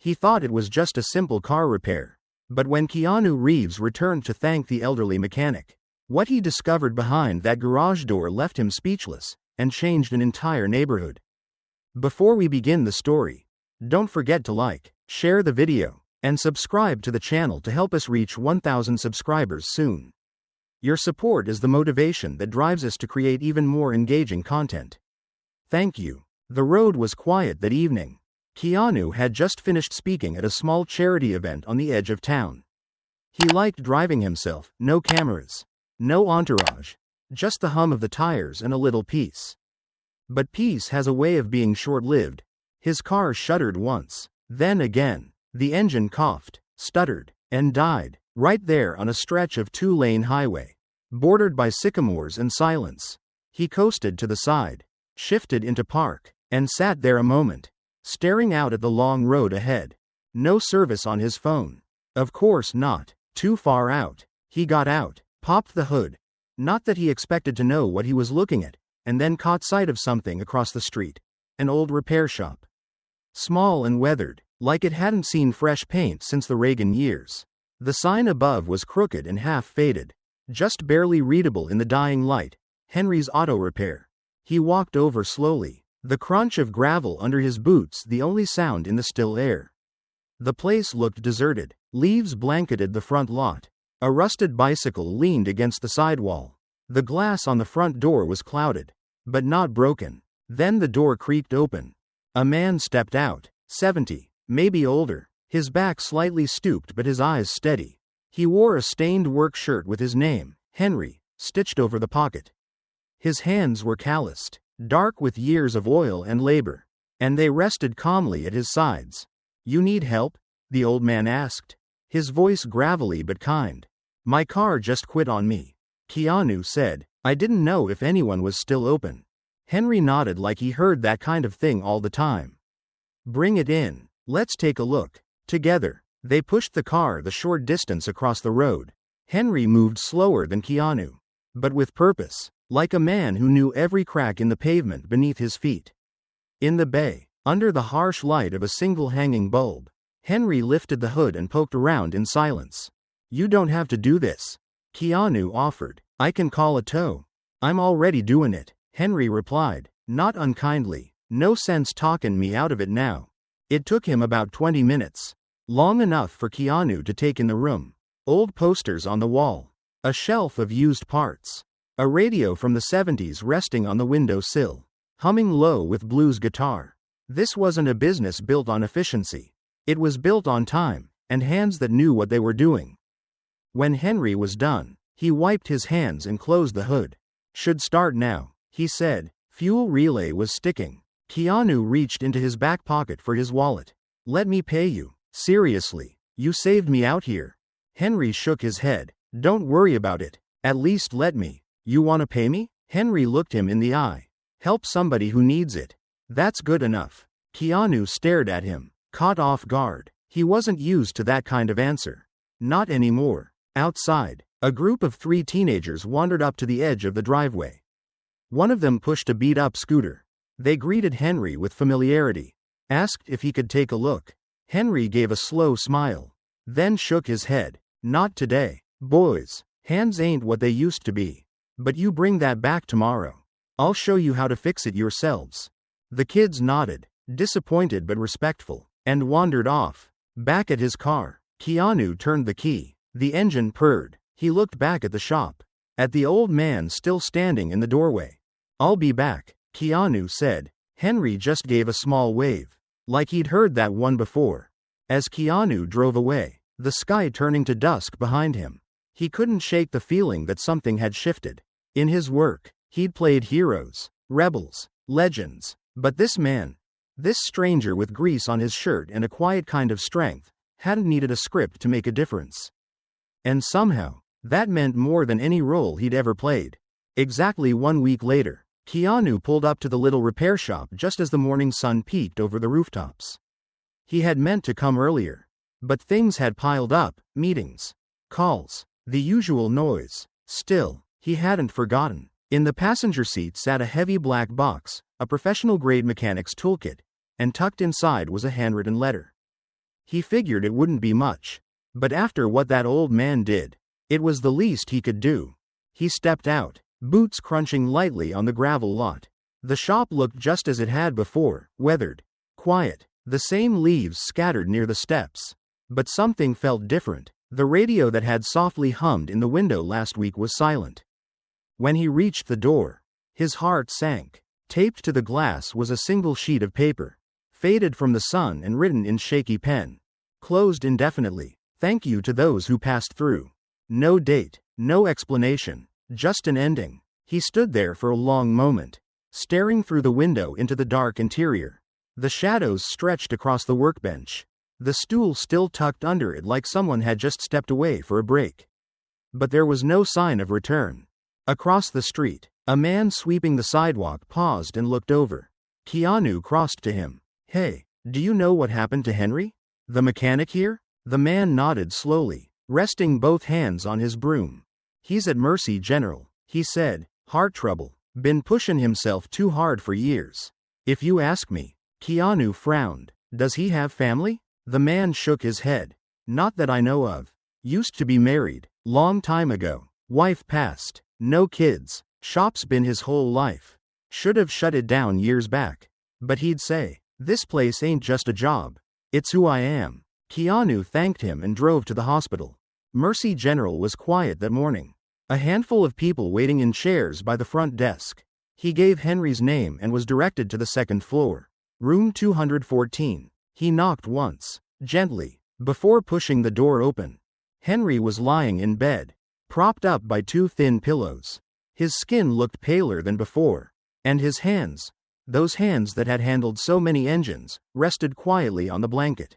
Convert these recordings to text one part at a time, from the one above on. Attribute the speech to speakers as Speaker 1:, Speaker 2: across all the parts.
Speaker 1: He thought it was just a simple car repair. But when Keanu Reeves returned to thank the elderly mechanic, what he discovered behind that garage door left him speechless and changed an entire neighborhood. Before we begin the story, don't forget to like, share the video, and subscribe to the channel to help us reach 1,000 subscribers soon. Your support is the motivation that drives us to create even more engaging content. Thank you. The road was quiet that evening. Keanu had just finished speaking at a small charity event on the edge of town. He liked driving himself, no cameras, no entourage, just the hum of the tires and a little peace. But peace has a way of being short-lived. His car shuddered once, then again. The engine coughed, stuttered, and died, right there on a stretch of two-lane highway, bordered by sycamores and silence. He coasted to the side, shifted into park, and sat there a moment, staring out at the long road ahead. No service on his phone. Of course not. Too far out. He got out, popped the hood. Not that he expected to know what he was looking at, and then caught sight of something across the street. An old repair shop. Small and weathered, like it hadn't seen fresh paint since the Reagan years. The sign above was crooked and half-faded, just barely readable in the dying light. Henry's Auto Repair. He walked over slowly, the crunch of gravel under his boots the only sound in the still air. The place looked deserted. Leaves blanketed the front lot. A rusted bicycle leaned against the sidewall. The glass on the front door was clouded, but not broken. Then the door creaked open. A man stepped out, 70, maybe older, his back slightly stooped but his eyes steady. He wore a stained work shirt with his name, Henry, stitched over the pocket. His hands were calloused, dark with years of oil and labor, and they rested calmly at his sides. "You need help?" the old man asked, his voice gravelly but kind. "My car just quit on me," Keanu said. "I didn't know if anyone was still open." Henry nodded like he heard that kind of thing all the time. "Bring it in. Let's take a look." Together, they pushed the car the short distance across the road. Henry moved slower than Keanu, but with purpose, like a man who knew every crack in the pavement beneath his feet. In the bay, under the harsh light of a single hanging bulb, Henry lifted the hood and poked around in silence. "You don't have to do this," Keanu offered. "I can call a tow." "I'm already doing it," Henry replied, not unkindly. "No sense talking me out of it now." It took him about 20 minutes. Long enough for Keanu to take in the room. Old posters on the wall. A shelf of used parts. A radio from the 70s resting on the window sill, humming low with blues guitar. This wasn't a business built on efficiency. It was built on time, and hands that knew what they were doing. When Henry was done, he wiped his hands and closed the hood. "Should start now," he said. Fuel relay was sticking. Keanu reached into his back pocket for his wallet. "Let me pay you. Seriously, you saved me out here." Henry shook his head. "Don't worry about it. At least let me." "You wanna pay me?" Henry looked him in the eye. "Help somebody who needs it. That's good enough." Keanu stared at him, caught off guard. He wasn't used to that kind of answer. Not anymore. Outside, a group of 3 teenagers wandered up to the edge of the driveway. One of them pushed a beat-up scooter. They greeted Henry with familiarity, asked if he could take a look. Henry gave a slow smile, then shook his head. "Not today, boys. Hands ain't what they used to be. But you bring that back tomorrow. I'll show you how to fix it yourselves." The kids nodded, disappointed but respectful, and wandered off. Back at his car, Keanu turned the key. The engine purred. He looked back at the shop, at the old man still standing in the doorway. "I'll be back," Keanu said. Henry just gave a small wave, like he'd heard that one before. As Keanu drove away, the sky turning to dusk behind him, he couldn't shake the feeling that something had shifted. In his work, he'd played heroes, rebels, legends, but this man, this stranger with grease on his shirt and a quiet kind of strength, hadn't needed a script to make a difference. And somehow, that meant more than any role he'd ever played. Exactly 1 week later, Keanu pulled up to the little repair shop just as the morning sun peeked over the rooftops. He had meant to come earlier, but things had piled up, meetings, calls, the usual noise. Still, he hadn't forgotten. In the passenger seat sat a heavy black box, a professional-grade mechanic's toolkit, and tucked inside was a handwritten letter. He figured it wouldn't be much. But after what that old man did, it was the least he could do. He stepped out, boots crunching lightly on the gravel lot. The shop looked just as it had before, weathered, quiet, the same leaves scattered near the steps. But something felt different. The radio that had softly hummed in the window last week was silent. When he reached the door, his heart sank. Taped to the glass was a single sheet of paper, faded from the sun and written in shaky pen. Closed indefinitely. Thank you to those who passed through. No date, no explanation, just an ending. He stood there for a long moment, staring through the window into the dark interior. The shadows stretched across the workbench, the stool still tucked under it like someone had just stepped away for a break. But there was no sign of return. Across the street, a man sweeping the sidewalk paused and looked over. Keanu crossed to him. Hey, do you know what happened to Henry? The mechanic here? The man nodded slowly, resting both hands on his broom. He's at Mercy General, he said. Heart trouble. Been pushing himself too hard for years. If you ask me. Keanu frowned. Does he have family? The man shook his head. Not that I know of. Used to be married. Long time ago. Wife passed. No kids. Shop's been his whole life. Should have shut it down years back. But he'd say, this place ain't just a job. It's who I am. Keanu thanked him and drove to the hospital. Mercy General was quiet that morning. A handful of people waiting in chairs by the front desk. He gave Henry's name and was directed to the second floor. Room 214. He knocked once, gently, before pushing the door open. Henry was lying in bed, propped up by two thin pillows. His skin looked paler than before, and his hands, those hands that had handled so many engines, rested quietly on the blanket.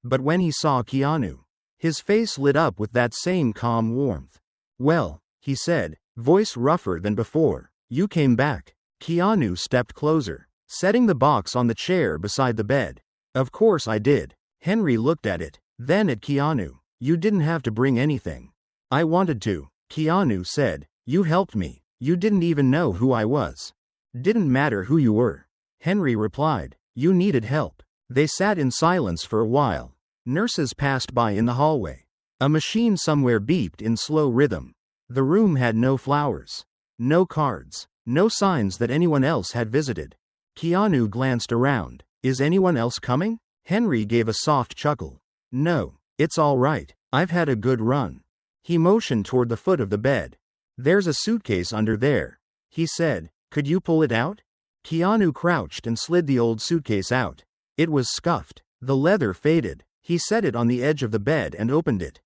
Speaker 1: But when he saw Keanu, his face lit up with that same calm warmth. Well, he said, voice rougher than before, you came back. Keanu stepped closer, setting the box on the chair beside the bed. Of course I did. Henry looked at it, then at Keanu. You didn't have to bring anything. I wanted to. Keanu said, you helped me. You didn't even know who I was. Didn't matter who you were. Henry replied, you needed help. They sat in silence for a while. Nurses passed by in the hallway. A machine somewhere beeped in slow rhythm. The room had no flowers, no cards, no signs that anyone else had visited. Keanu glanced around. Is anyone else coming? Henry gave a soft chuckle. No, it's all right. I've had a good run. He motioned toward the foot of the bed. There's a suitcase under there, he said. Could you pull it out? Keanu crouched and slid the old suitcase out. It was scuffed. The leather faded. He set it on the edge of the bed and opened it.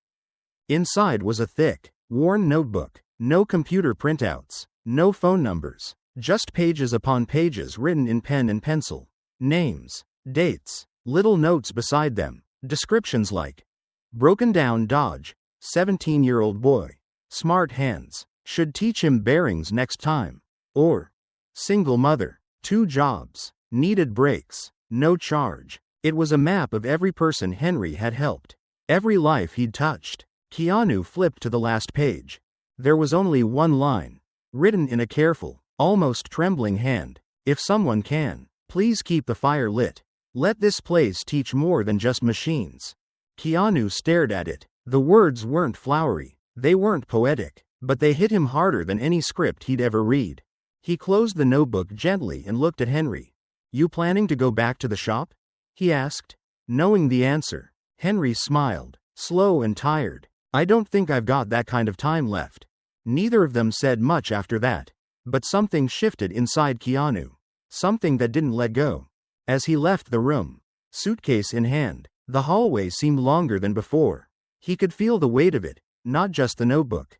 Speaker 1: Inside was a thick, worn notebook. No computer printouts. No phone numbers. Just pages upon pages written in pen and pencil. Names, dates, little notes beside them. Descriptions like, broken down Dodge, 17-year-old boy, smart hands, should teach him bearings next time. Or, single mother, 2 jobs, needed brakes, no charge. It was a map of every person Henry had helped, every life he'd touched. Keanu flipped to the last page. There was only one line, written in a careful, almost trembling hand. If someone can, please keep the fire lit. Let this place teach more than just machines. Keanu stared at it. The words weren't flowery, they weren't poetic, but they hit him harder than any script he'd ever read. He closed the notebook gently and looked at Henry. You planning to go back to the shop? He asked. Knowing the answer, Henry smiled, slow and tired. I don't think I've got that kind of time left. Neither of them said much after that. But something shifted inside Keanu. Something that didn't let go. As he left the room, suitcase in hand, the hallway seemed longer than before. He could feel the weight of it, not just the notebook,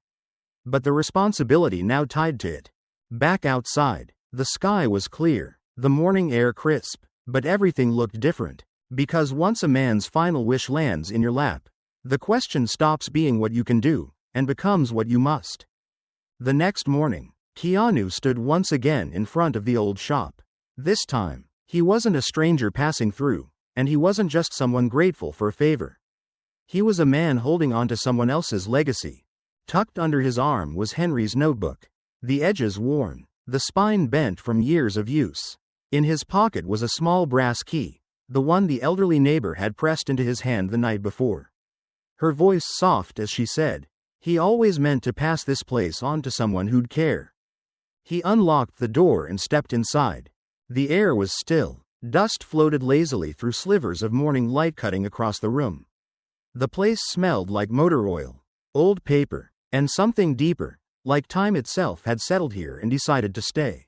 Speaker 1: but the responsibility now tied to it. Back outside, the sky was clear, the morning air crisp, but everything looked different. Because once a man's final wish lands in your lap, the question stops being what you can do, and becomes what you must. The next morning, Keanu stood once again in front of the old shop. This time, he wasn't a stranger passing through, and he wasn't just someone grateful for a favor. He was a man holding on to someone else's legacy. Tucked under his arm was Henry's notebook, the edges worn, the spine bent from years of use. In his pocket was a small brass key, the one the elderly neighbor had pressed into his hand the night before. Her voice soft as she said, "He always meant to pass this place on to someone who'd care." He unlocked the door and stepped inside. The air was still. Dust floated lazily through slivers of morning light cutting across the room. The place smelled like motor oil, old paper, and something deeper, like time itself had settled here and decided to stay.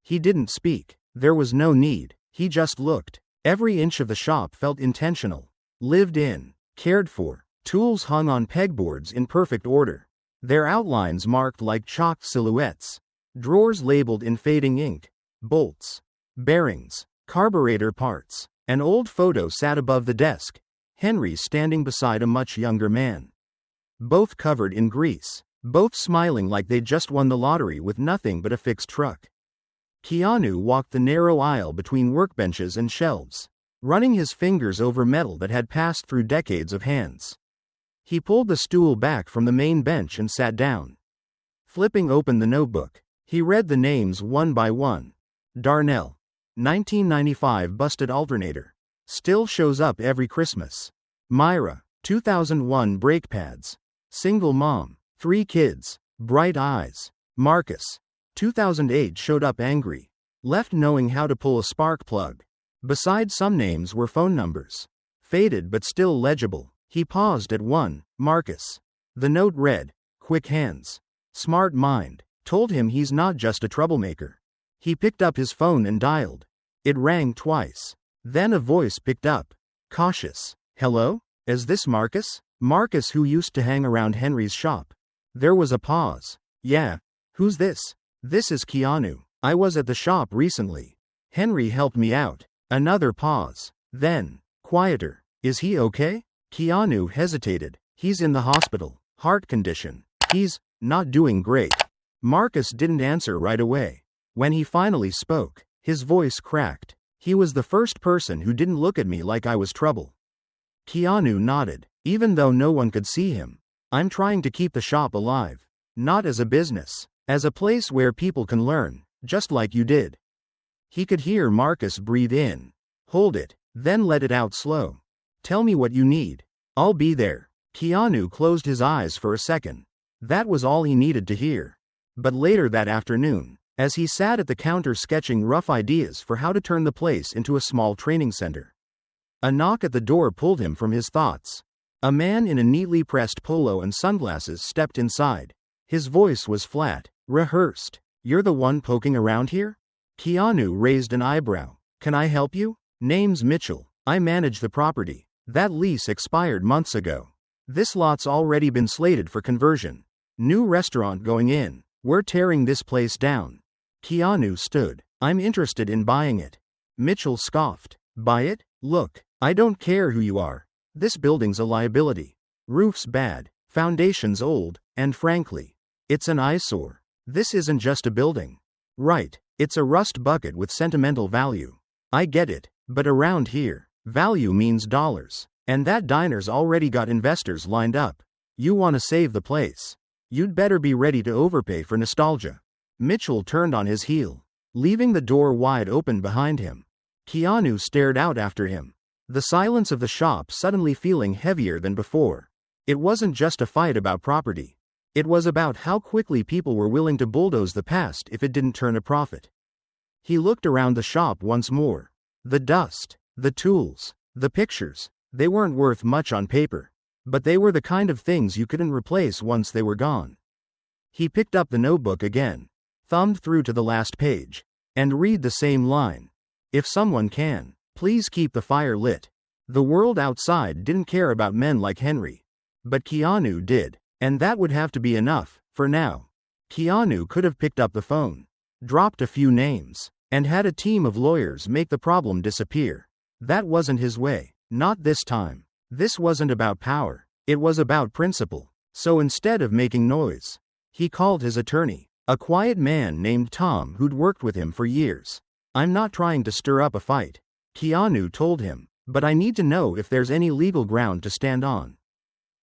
Speaker 1: He didn't speak. There was no need. He just looked. Every inch of the shop felt intentional, lived in, cared for. Tools hung on pegboards in perfect order, their outlines marked like chalked silhouettes. Drawers labeled in fading ink. Bolts, bearings, carburetor parts. An old photo sat above the desk, Henry standing beside a much younger man. Both covered in grease, both smiling like they'd just won the lottery with nothing but a fixed truck. Keanu walked the narrow aisle between workbenches and shelves, running his fingers over metal that had passed through decades of hands. He pulled the stool back from the main bench and sat down. Flipping open the notebook, he read the names one by one. Darnell, 1995 busted alternator. Still shows up every Christmas. Myra, 2001 brake pads. Single mom, 3 kids, bright eyes. Marcus, 2008 showed up angry. Left knowing how to pull a spark plug. Beside some names were phone numbers. Faded but still legible. He paused at one, Marcus. The note read, "Quick hands. Smart mind. Told him he's not just a troublemaker." He picked up his phone and dialed. It rang twice. Then a voice picked up. Cautious. "Hello? Is this Marcus?" Marcus, who used to hang around Henry's shop. There was a pause. "Yeah. Who's this?" "This is Keanu. I was at the shop recently. Henry helped me out." Another pause. Then, quieter. "Is he okay?" Keanu hesitated. "He's in the hospital. Heart condition. He's not doing great." Marcus didn't answer right away. When he finally spoke, his voice cracked. "He was the first person who didn't look at me like I was trouble." Keanu nodded. "Even though no one could see him, I'm trying to keep the shop alive. Not as a business, as a place where people can learn, just like you did." He could hear Marcus breathe in, hold it, then let it out slow. "Tell me what you need. I'll be there." Keanu closed his eyes for a second. That was all he needed to hear. But later that afternoon, as he sat at the counter sketching rough ideas for how to turn the place into a small training center, a knock at the door pulled him from his thoughts. A man in a neatly pressed polo and sunglasses stepped inside. His voice was flat, rehearsed. "You're the one poking around here?" Keanu raised an eyebrow. "Can I help you?" "Name's Mitchell. I manage the property. That lease expired months ago. This lot's already been slated for conversion. New restaurant going in. We're tearing this place down." Keanu stood. "I'm interested in buying it." Mitchell scoffed. "Buy it? Look, I don't care who you are. This building's a liability. Roof's bad, foundation's old, and frankly, it's an eyesore. This isn't just a building. Right, it's a rust bucket with sentimental value. I get it, but around here, value means dollars. And that diner's already got investors lined up. You want to save the place. You'd better be ready to overpay for nostalgia." Mitchell turned on his heel, leaving the door wide open behind him. Keanu stared out after him, the silence of the shop suddenly feeling heavier than before. It wasn't just a fight about property. It was about how quickly people were willing to bulldoze the past if it didn't turn a profit. He looked around the shop once more. The dust, the tools, the pictures, they weren't worth much on paper, but they were the kind of things you couldn't replace once they were gone. He picked up the notebook again, thumbed through to the last page, and read the same line. "If someone can, please keep the fire lit." The world outside didn't care about men like Henry. But Keanu did, and that would have to be enough, for now. Keanu could have picked up the phone, dropped a few names, and had a team of lawyers make the problem disappear. That wasn't his way. Not this time. This wasn't about power. It was about principle. So instead of making noise, he called his attorney, a quiet man named Tom who'd worked with him for years. "I'm not trying to stir up a fight," Keanu told him, "but I need to know if there's any legal ground to stand on.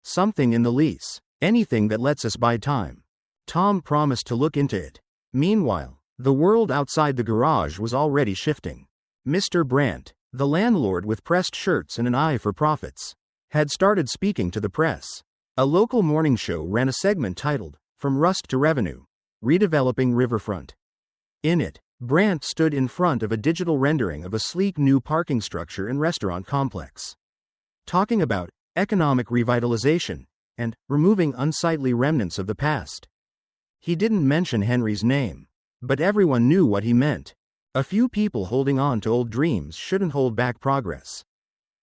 Speaker 1: Something in the lease. Anything that lets us buy time." Tom promised to look into it. Meanwhile, the world outside the garage was already shifting. Mr. Brandt, The landlord, with pressed shirts and an eye for profits, had started speaking to the press. A local morning show ran a segment titled, "From Rust to Revenue, Redeveloping Riverfront." In it, Brandt stood in front of a digital rendering of a sleek new parking structure and restaurant complex, talking about economic revitalization and removing unsightly remnants of the past. He didn't mention Henry's name, but everyone knew what he meant. A few people holding on to old dreams shouldn't hold back progress,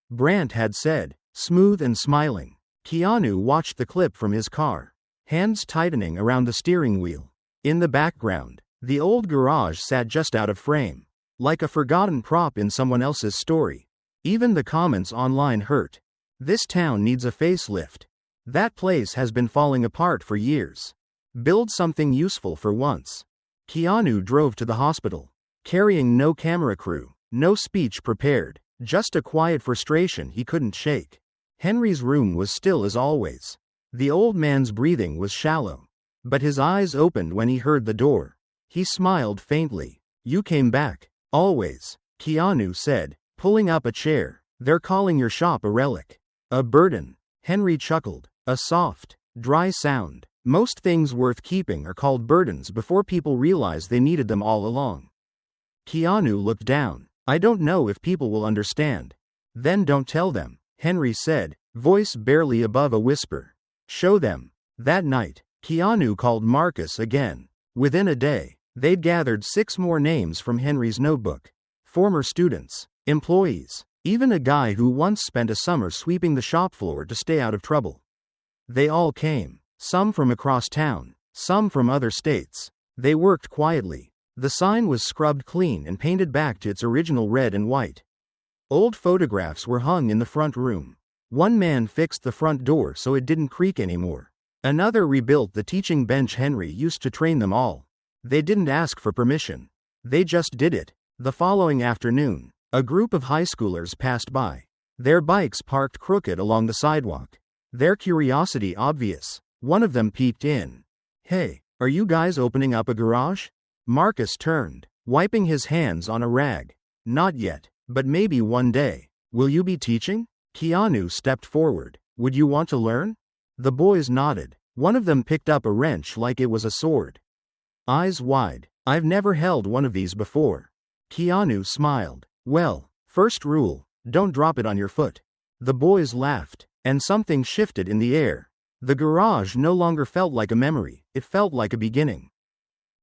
Speaker 1: Brandt had said, smooth and smiling. Keanu watched the clip from his car, hands tightening around the steering wheel. In the background, the old garage sat just out of frame, like a forgotten prop in someone else's story. Even the comments online hurt. This town needs a facelift. That place has been falling apart for years. Build something useful for once. Keanu drove to the hospital, carrying no camera crew, no speech prepared, just a quiet frustration he couldn't shake. Henry's room was still as always. The old man's breathing was shallow, but his eyes opened when he heard the door. He smiled faintly. "You came back." "Always," Keanu said, pulling up a chair. "They're calling your shop a relic." "A burden." Henry chuckled. "A soft, dry sound. Most things worth keeping are called burdens before people realize they needed them all along." Keanu looked down. "I don't know if people will understand." "Then don't tell them," Henry said, voice barely above a whisper. "Show them." That night, Keanu called Marcus again. Within a day, they'd gathered 6 more names from Henry's notebook. Former students, employees, even a guy who once spent a summer sweeping the shop floor to stay out of trouble. They all came, some from across town, some from other states. They worked quietly. The sign was scrubbed clean and painted back to its original red and white. Old photographs were hung in the front room. One man fixed the front door so it didn't creak anymore. Another rebuilt the teaching bench Henry used to train them all. They didn't ask for permission. They just did it. The following afternoon, a group of high schoolers passed by, their bikes parked crooked along the sidewalk. Their curiosity obvious. One of them peeked in. "Hey, are you guys opening up a garage?" Marcus turned, wiping his hands on a rag. "Not yet, but maybe one day." "Will you be teaching?" Keanu stepped forward. "Would you want to learn?" The boys nodded. One of them picked up a wrench like it was a sword. Eyes wide. "I've never held one of these before." Keanu smiled. "Well, first rule, don't drop it on your foot." The boys laughed, and something shifted in the air. The garage no longer felt like a memory, it felt like a beginning.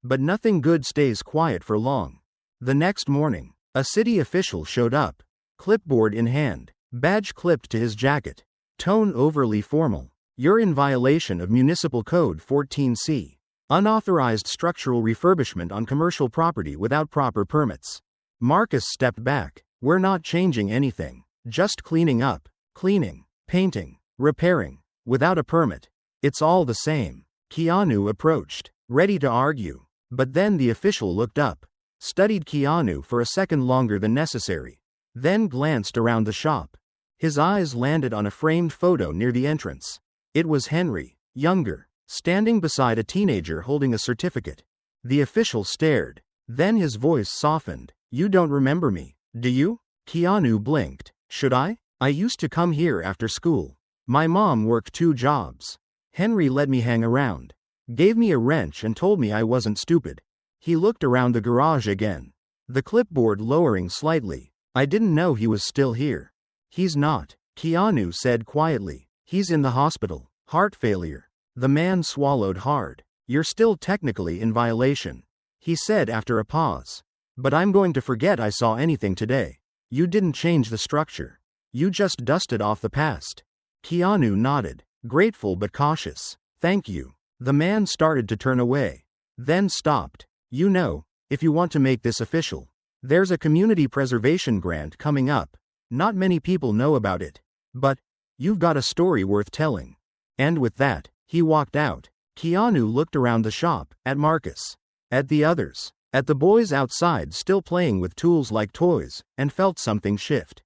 Speaker 1: But nothing good stays quiet for long. The next morning, a city official showed up, clipboard in hand, badge clipped to his jacket, tone overly formal. "You're in violation of Municipal Code 14C. Unauthorized structural refurbishment on commercial property without proper permits." Marcus stepped back. "We're not changing anything. Just cleaning up, cleaning, painting, repairing, without a permit. It's all the same." Keanu approached, ready to argue. But then the official looked up, studied Keanu for a second longer than necessary, then glanced around the shop. His eyes landed on a framed photo near the entrance. It was Henry, younger, standing beside a teenager holding a certificate. The official stared. Then his voice softened. "You don't remember me, do you?" Keanu blinked. "Should I? I used to come here after school. My mom worked 2 jobs. Henry let me hang around. Gave me a wrench and told me I wasn't stupid." He looked around the garage again, the clipboard lowering slightly. "I didn't know he was still here." "He's not," Keanu said quietly. "He's in the hospital. Heart failure." The man swallowed hard. "You're still technically in violation," he said after a pause. "But I'm going to forget I saw anything today. You didn't change the structure. You just dusted off the past." Keanu nodded, grateful but cautious. "Thank you." The man started to turn away, then stopped. "You know, if you want to make this official, there's a community preservation grant coming up. Not many people know about it. But you've got a story worth telling." And with that, he walked out. Keanu looked around the shop, at Marcus, at the others, at the boys outside still playing with tools like toys, and felt something shift.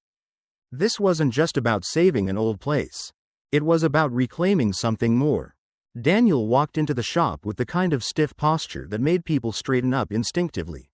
Speaker 1: This wasn't just about saving an old place. It was about reclaiming something more. Daniel walked into the shop with the kind of stiff posture that made people straighten up instinctively.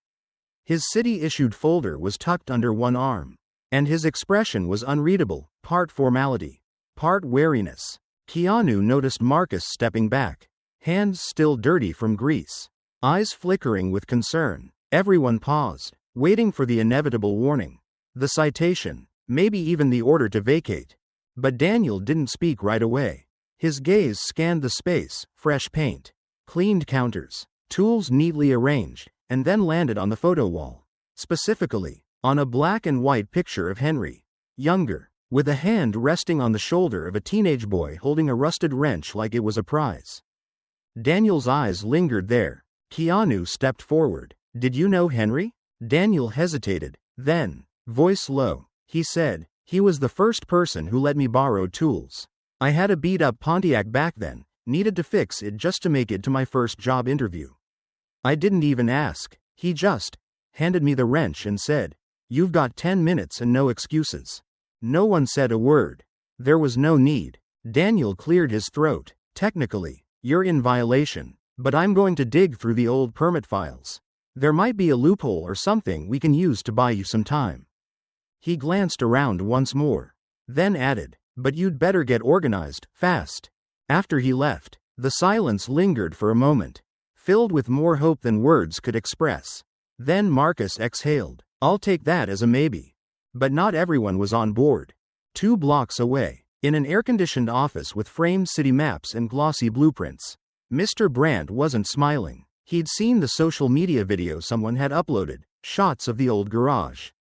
Speaker 1: His city-issued folder was tucked under one arm. And his expression was unreadable, part formality, part wariness. Keanu noticed Marcus stepping back, hands still dirty from grease, eyes flickering with concern. Everyone paused, waiting for the inevitable warning, the citation, maybe even the order to vacate. But Daniel didn't speak right away. His gaze scanned the space, fresh paint, cleaned counters, tools neatly arranged, and then landed on the photo wall. Specifically, on a black and white picture of Henry, younger, with a hand resting on the shoulder of a teenage boy holding a rusted wrench like it was a prize. Daniel's eyes lingered there. Keanu stepped forward. "Did you know Henry?" Daniel hesitated, then, voice low, he said, "He was the first person who let me borrow tools. I had a beat-up Pontiac back then, needed to fix it just to make it to my first job interview. I didn't even ask, he just handed me the wrench and said, 'You've got 10 minutes and no excuses.' No one said a word. There was no need." Daniel cleared his throat. "Technically, you're in violation, but I'm going to dig through the old permit files. There might be a loophole or something we can use to buy you some time." He glanced around once more, then added, "But you'd better get organized, fast." After he left, the silence lingered for a moment, filled with more hope than words could express. Then Marcus exhaled. "I'll take that as a maybe." But not everyone was on board. 2 blocks away, in an air-conditioned office with framed city maps and glossy blueprints, Mr. Brandt wasn't smiling. He'd seen the social media video someone had uploaded, shots of the old garage,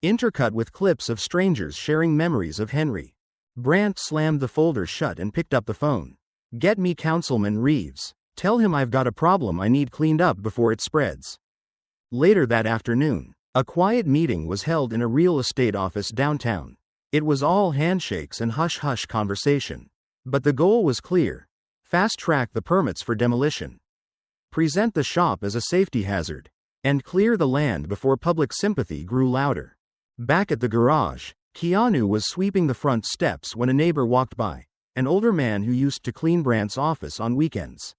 Speaker 1: intercut with clips of strangers sharing memories of Henry. Brandt slammed the folder shut and picked up the phone. "Get me Councilman Reeves. Tell him I've got a problem I need cleaned up before it spreads." Later that afternoon, a quiet meeting was held in a real estate office downtown. It was all handshakes and hush-hush conversation. But the goal was clear. Fast-track the permits for demolition, present the shop as a safety hazard, and clear the land before public sympathy grew louder. Back at the garage, Keanu was sweeping the front steps when a neighbor walked by, an older man who used to clean Brandt's office on weekends.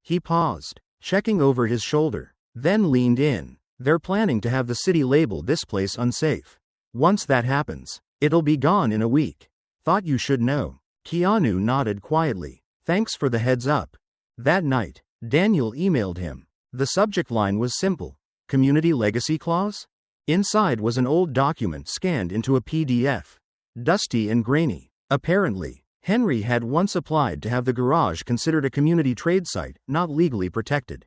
Speaker 1: He paused, checking over his shoulder, then leaned in. "They're planning to have the city label this place unsafe. Once that happens, it'll be gone in a week. Thought you should know." Keanu nodded quietly. "Thanks for the heads up." That night, Daniel emailed him. The subject line was simple: Community Legacy Clause? Inside was an old document scanned into a PDF. Dusty and grainy. Apparently, Henry had once applied to have the garage considered a community trade site, not legally protected,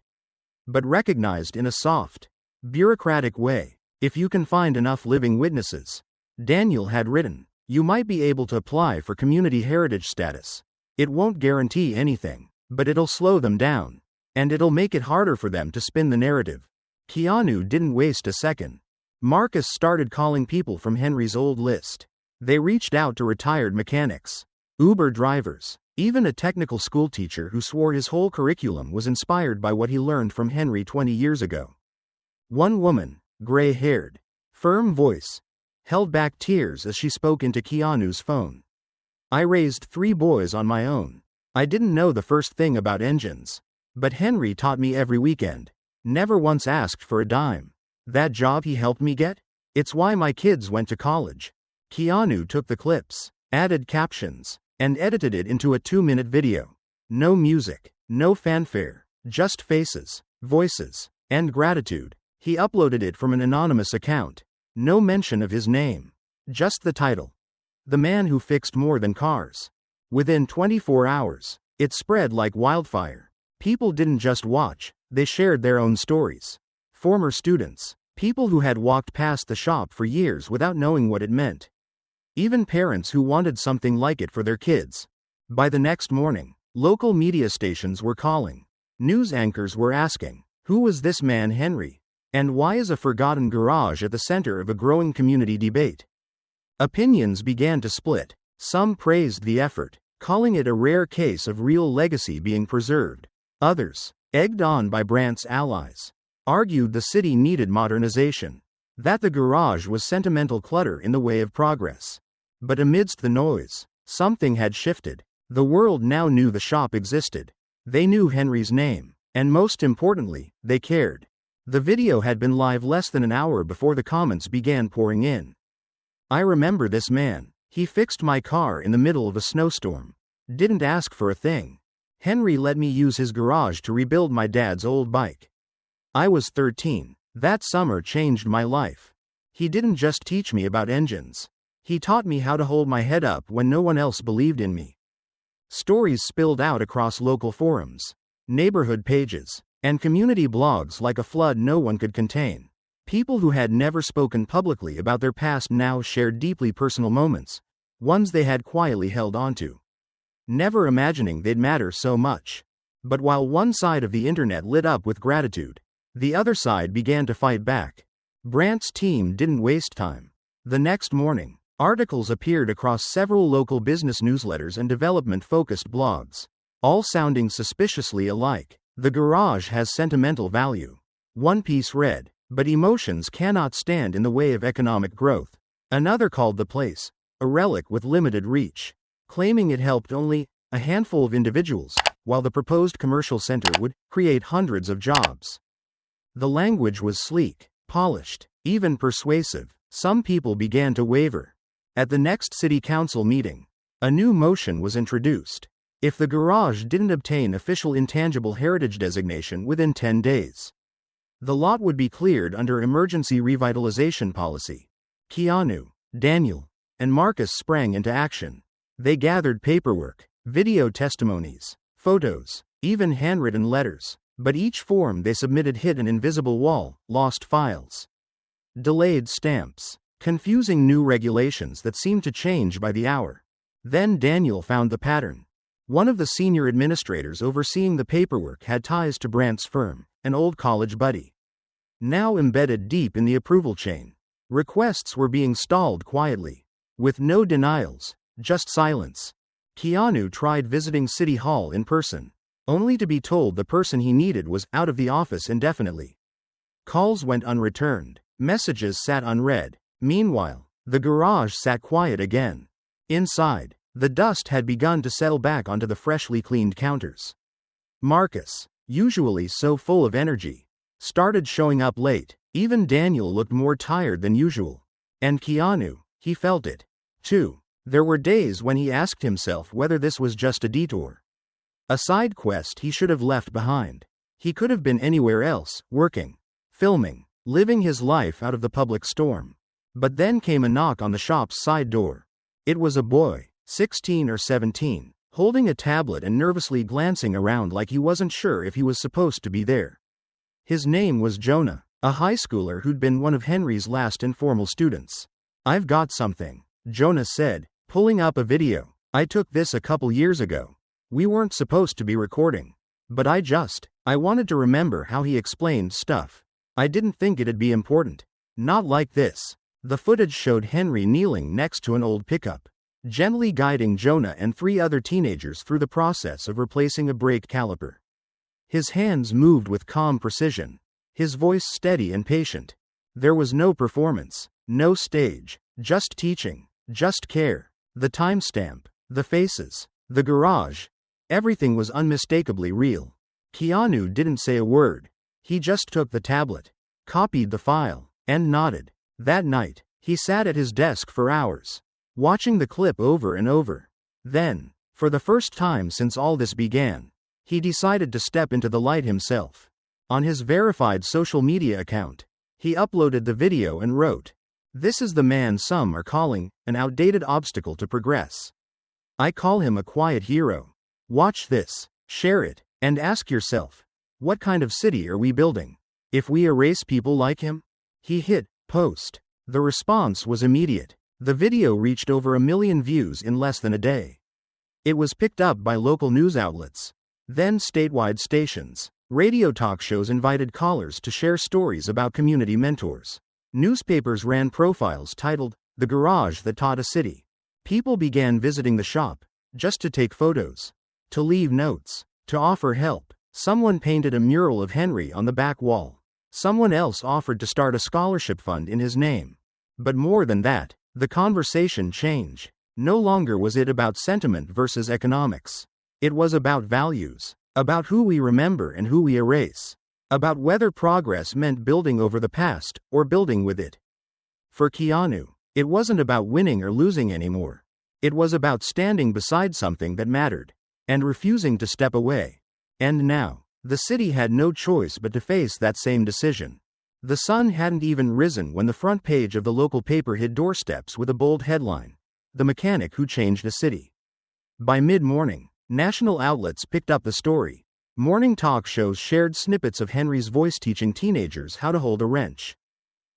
Speaker 1: but recognized in a soft, bureaucratic way. "If you can find enough living witnesses," Daniel had written, "you might be able to apply for community heritage status. It won't guarantee anything, but it'll slow them down, and it'll make it harder for them to spin the narrative." Keanu didn't waste a second. Marcus started calling people from Henry's old list. They reached out to retired mechanics, Uber drivers, even a technical school teacher who swore his whole curriculum was inspired by what he learned from Henry 20 years ago. One woman, gray-haired, firm voice, held back tears as she spoke into Keanu's phone. "I raised 3 boys on my own. I didn't know the first thing about engines. But Henry taught me every weekend. Never once asked for a dime. That job he helped me get? It's why my kids went to college." Keanu took the clips, added captions, and edited it into a 2-minute video. No music, no fanfare, just faces, voices, and gratitude. He uploaded it from an anonymous account. No mention of his name. Just the title: "The Man Who Fixed More Than Cars." Within 24 hours, it spread like wildfire. People didn't just watch, they shared their own stories. Former students, people who had walked past the shop for years without knowing what it meant. Even parents who wanted something like it for their kids. By the next morning, local media stations were calling. News anchors were asking, who was this man Henry? And why is a forgotten garage at the center of a growing community debate? Opinions began to split. Some praised the effort, calling it a rare case of real legacy being preserved. Others, egged on by Brandt's allies, argued the city needed modernization, that the garage was sentimental clutter in the way of progress. But amidst the noise, something had shifted. The world now knew the shop existed. They knew Henry's name, and most importantly, they cared. The video had been live less than an hour before the comments began pouring in. I remember this man. He fixed my car in the middle of a snowstorm. Didn't ask for a thing. Henry let me use his garage to rebuild my dad's old bike. I was 13. That summer changed my life. He didn't just teach me about engines. He taught me how to hold my head up when no one else believed in me. Stories spilled out across local forums, neighborhood pages, and community blogs like a flood no one could contain. People who had never spoken publicly about their past now shared deeply personal moments, ones they had quietly held onto, never imagining they'd matter so much. But while one side of the internet lit up with gratitude, the other side began to fight back. Brandt's team didn't waste time. The next morning, articles appeared across several local business newsletters and development-focused blogs, all sounding suspiciously alike. The garage has sentimental value. One piece read, but emotions cannot stand in the way of economic growth. Another called the place a relic with limited reach, claiming it helped only a handful of individuals, while the proposed commercial center would create hundreds of jobs. The language was sleek, polished, even persuasive. Some people began to waver. At the next city council meeting, a new motion was introduced. If the garage didn't obtain official intangible heritage designation within 10 days, the lot would be cleared under emergency revitalization policy. Keanu, Daniel, and Marcus sprang into action. They gathered paperwork, video testimonies, photos, even handwritten letters, but each form they submitted hit an invisible wall: lost files, delayed stamps, confusing new regulations that seemed to change by the hour. Then Daniel found the pattern. One of the senior administrators overseeing the paperwork had ties to Brandt's firm, an old college buddy. Now embedded deep in the approval chain, requests were being stalled quietly, with no denials, just silence. Keanu tried visiting City Hall in person, only to be told the person he needed was out of the office indefinitely. Calls went unreturned, messages sat unread. Meanwhile, the garage sat quiet again. Inside, the dust had begun to settle back onto the freshly cleaned counters. Marcus, usually so full of energy, started showing up late. Even Daniel looked more tired than usual. And Keanu, he felt it, too. There were days when he asked himself whether this was just a detour, a side quest he should have left behind. He could have been anywhere else, working, filming, living his life out of the public storm. But then came a knock on the shop's side door. It was a boy, 16 or 17, holding a tablet and nervously glancing around like he wasn't sure if he was supposed to be there. His name was Jonah, a high schooler who'd been one of Henry's last informal students. "I've got something," Jonah said, pulling up a video. "I took this a couple years ago. We weren't supposed to be recording. But I wanted to remember how he explained stuff. I didn't think it'd be important. Not like this." The footage showed Henry kneeling next to an old pickup, gently guiding Jonah and 3 other teenagers through the process of replacing a brake caliper. His hands moved with calm precision, his voice steady and patient. There was no performance, no stage, just teaching, just care. The timestamp, the faces, the garage, everything was unmistakably real. Keanu didn't say a word. He just took the tablet, copied the file, and nodded. That night, he sat at his desk for hours, watching the clip over and over. Then, for the first time since all this began, he decided to step into the light himself. On his verified social media account, he uploaded the video and wrote, "This is the man some are calling an outdated obstacle to progress. I call him a quiet hero. Watch this, share it, and ask yourself, what kind of city are we building if we erase people like him?" He hit post. The response was immediate. The video reached over 1 million views in less than a day. It was picked up by local news outlets, then statewide stations. Radio talk shows invited callers to share stories about community mentors. Newspapers ran profiles titled, "The Garage That Taught a City." People began visiting the shop, just to take photos, to leave notes, to offer help. Someone painted a mural of Henry on the back wall. Someone else offered to start a scholarship fund in his name. But more than that, the conversation changed. No longer was it about sentiment versus economics. It was about values, about who we remember and who we erase, about whether progress meant building over the past or building with it. For Keanu, It wasn't about winning or losing anymore. It was about standing beside something that mattered, and refusing to step away. And now, the city had no choice but to face that same decision. The sun hadn't even risen when the front page of the local paper hit doorsteps with a bold headline: "The Mechanic Who Changed a City." By mid-morning, national outlets picked up the story. Morning talk shows shared snippets of Henry's voice teaching teenagers how to hold a wrench.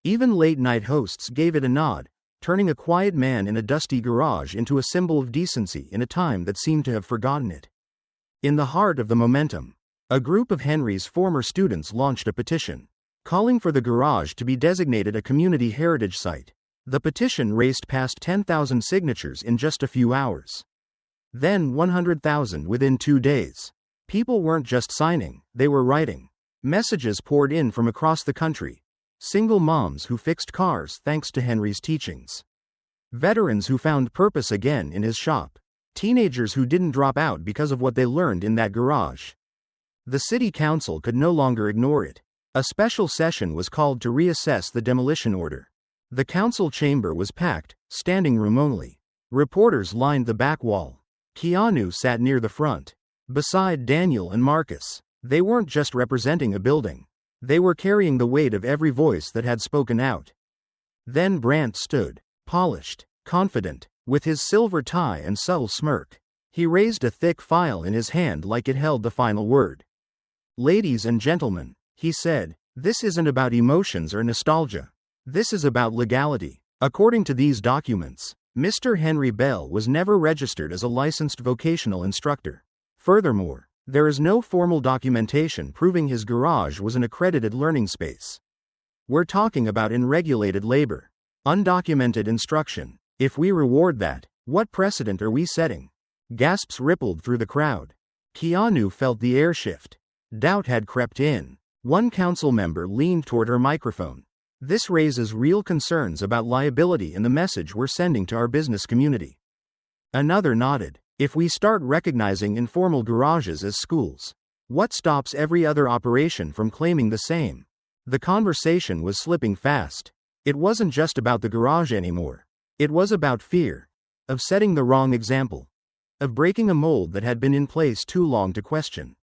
Speaker 1: Even late-night hosts gave it a nod, turning a quiet man in a dusty garage into a symbol of decency in a time that seemed to have forgotten it. In the heart of the momentum, a group of Henry's former students launched a petition, calling for the garage to be designated a community heritage site. The petition raced past 10,000 signatures in just a few hours. Then 100,000 within 2 days. People weren't just signing, they were writing. Messages poured in from across the country. Single moms who fixed cars thanks to Henry's teachings. Veterans who found purpose again in his shop. Teenagers who didn't drop out because of what they learned in that garage. The city council could no longer ignore it. A special session was called to reassess the demolition order. The council chamber was packed, standing room only. Reporters lined the back wall. Keanu sat near the front, beside Daniel and Marcus. They weren't just representing a building. They were carrying the weight of every voice that had spoken out. Then Brant stood, polished, confident, with his silver tie and subtle smirk. He raised a thick file in his hand like it held the final word. "Ladies and gentlemen," he said, "this isn't about emotions or nostalgia. This is about legality. According to these documents, Mr. Henry Bell was never registered as a licensed vocational instructor. Furthermore, there is no formal documentation proving his garage was an accredited learning space. We're talking about unregulated labor, undocumented instruction. If we reward that, what precedent are we setting?" Gasps rippled through the crowd. Keanu felt the air shift. Doubt had crept in. One council member leaned toward her microphone. "This raises real concerns about liability and the message we're sending to our business community." Another nodded. "If we start recognizing informal garages as schools, what stops every other operation from claiming the same?" The conversation was slipping fast. It wasn't just about the garage anymore. It was about fear. Of setting the wrong example. Of breaking a mold that had been in place too long to question.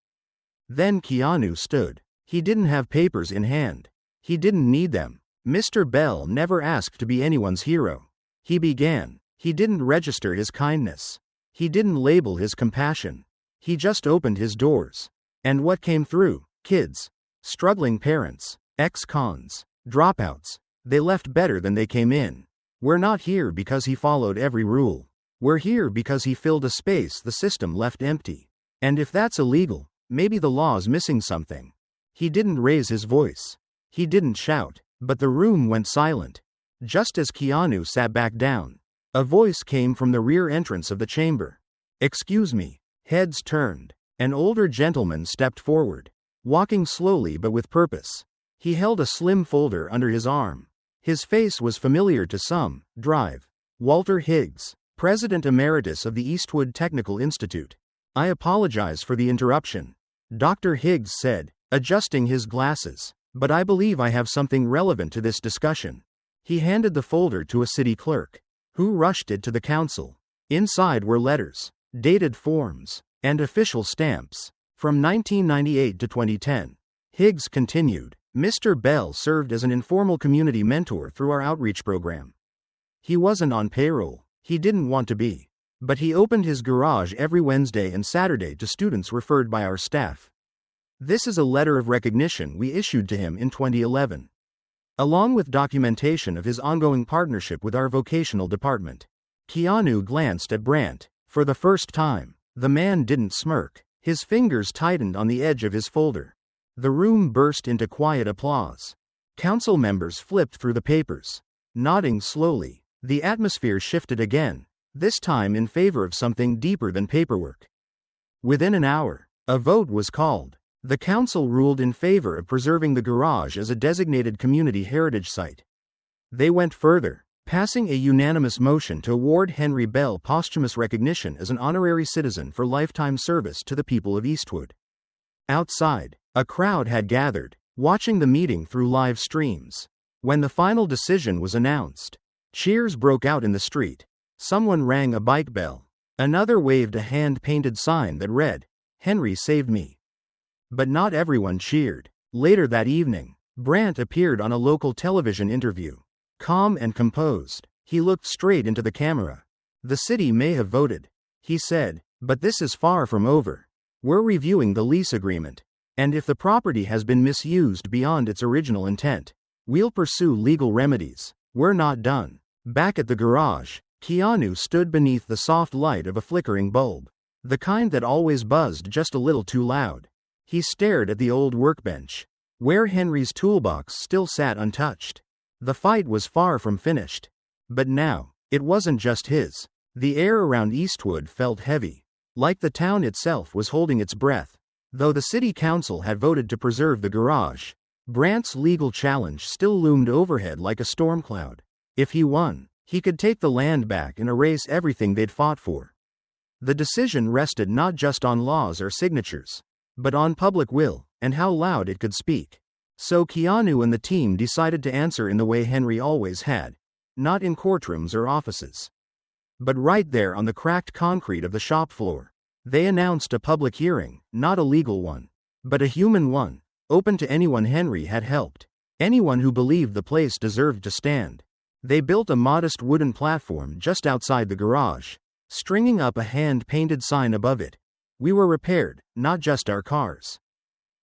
Speaker 1: Then Keanu stood. He didn't have papers in hand. He didn't need them. Mr. Bell never asked to be anyone's hero. He began. He didn't register his kindness. He didn't label his compassion. He just opened his doors. And what came through? Kids. Struggling parents. Ex-cons. Dropouts. They left better than they came in. We're not here because he followed every rule. We're here because he filled a space the system left empty. And if that's illegal, maybe the law's missing something. He didn't raise his voice. He didn't shout. But the room went silent. Just as Keanu sat back down, a voice came from the rear entrance of the chamber. "Excuse me." Heads turned. An older gentleman stepped forward, walking slowly but with purpose. He held a slim folder under his arm. His face was familiar to some. Drive. Walter Higgs, President Emeritus of the Eastwood Technical Institute. "I apologize for the interruption," Dr. Higgs said, adjusting his glasses. "But I believe I have something relevant to this discussion." He handed the folder to a city clerk, who rushed it to the council. Inside were letters, dated forms, and official stamps. From 1998 to 2010. Higgs continued. "Mr. Bell served as an informal community mentor through our outreach program. He wasn't on payroll. He didn't want to be. But he opened his garage every Wednesday and Saturday to students referred by our staff. This is a letter of recognition we issued to him in 2011. Along with documentation of his ongoing partnership with our vocational department." Keanu glanced at Brant. For the first time, the man didn't smirk. His fingers tightened on the edge of his folder. The room burst into quiet applause. Council members flipped through the papers, nodding slowly. The atmosphere shifted again, this time in favor of something deeper than paperwork. Within an hour, a vote was called. The council ruled in favor of preserving the garage as a designated community heritage site. They went further, passing a unanimous motion to award Henry Bell posthumous recognition as an honorary citizen for lifetime service to the people of Eastwood. Outside, a crowd had gathered, watching the meeting through live streams. When the final decision was announced, Cheers broke out in the street. Someone rang a bike bell. Another waved a hand-painted sign that read, "Henry saved me." But not everyone cheered. Later that evening, Brandt appeared on a local television interview. Calm and composed, he looked straight into the camera. "The city may have voted," he said, "but this is far from over. We're reviewing the lease agreement. And if the property has been misused beyond its original intent, we'll pursue legal remedies. We're not done." Back at the garage, Keanu stood beneath the soft light of a flickering bulb. The kind that always buzzed just a little too loud. He stared at the old workbench, where Henry's toolbox still sat untouched. The fight was far from finished. But now, it wasn't just his. The air around Eastwood felt heavy, like the town itself was holding its breath. Though the city council had voted to preserve the garage, Brandt's legal challenge still loomed overhead like a storm cloud. If he won, he could take the land back and erase everything they'd fought for. The decision rested not just on laws or signatures, but on public will, and how loud it could speak. So Keanu and the team decided to answer in the way Henry always had, not in courtrooms or offices, but right there on the cracked concrete of the shop floor. They announced a public hearing, not a legal one, but a human one, open to anyone Henry had helped, anyone who believed the place deserved to stand. They built a modest wooden platform just outside the garage, stringing up a hand-painted sign above it. "We were repaired, not just our cars,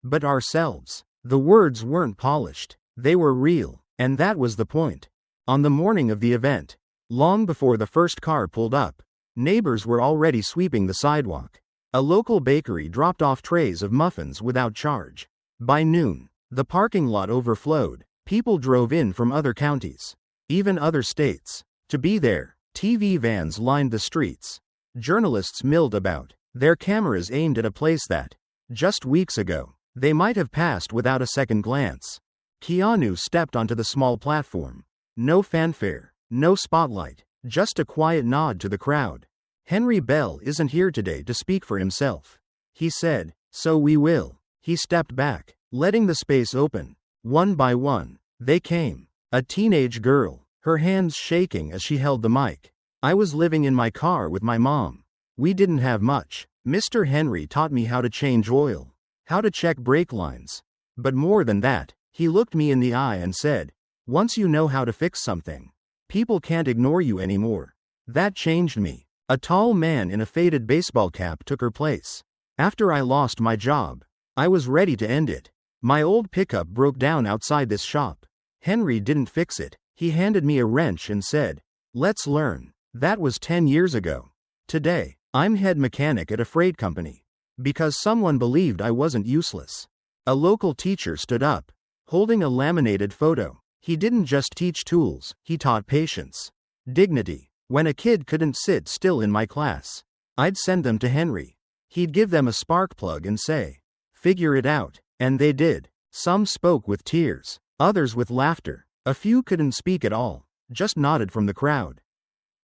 Speaker 1: but ourselves." The words weren't polished, they were real, and that was the point. On the morning of the event, long before the first car pulled up, neighbors were already sweeping the sidewalk. A local bakery dropped off trays of muffins without charge. By noon, the parking lot overflowed. People drove in from other counties, even other states, to be there. TV vans lined the streets. Journalists milled about, their cameras aimed at a place that, just weeks ago, they might have passed without a second glance. Keanu stepped onto the small platform. No fanfare, no spotlight, just a quiet nod to the crowd. "Henry Bell isn't here today to speak for himself," he said, "so we will." He stepped back, letting the space open. One by one, they came. A teenage girl, her hands shaking as she held the mic. "I was living in my car with my mom. We didn't have much. Mr. Henry taught me how to change oil, how to check brake lines. But more than that, he looked me in the eye and said, 'Once you know how to fix something, people can't ignore you anymore.' That changed me." A tall man in a faded baseball cap took her place. "After I lost my job, I was ready to end it. My old pickup broke down outside this shop. Henry didn't fix it. He handed me a wrench and said, 'Let's learn.' That was 10 years ago. Today, I'm head mechanic at a freight company, because someone believed I wasn't useless." A local teacher stood up, holding a laminated photo. "He didn't just teach tools, he taught patience, dignity. When a kid couldn't sit still in my class, I'd send them to Henry. He'd give them a spark plug and say, 'Figure it out.' And they did." Some spoke with tears, others with laughter. A few couldn't speak at all, just nodded from the crowd,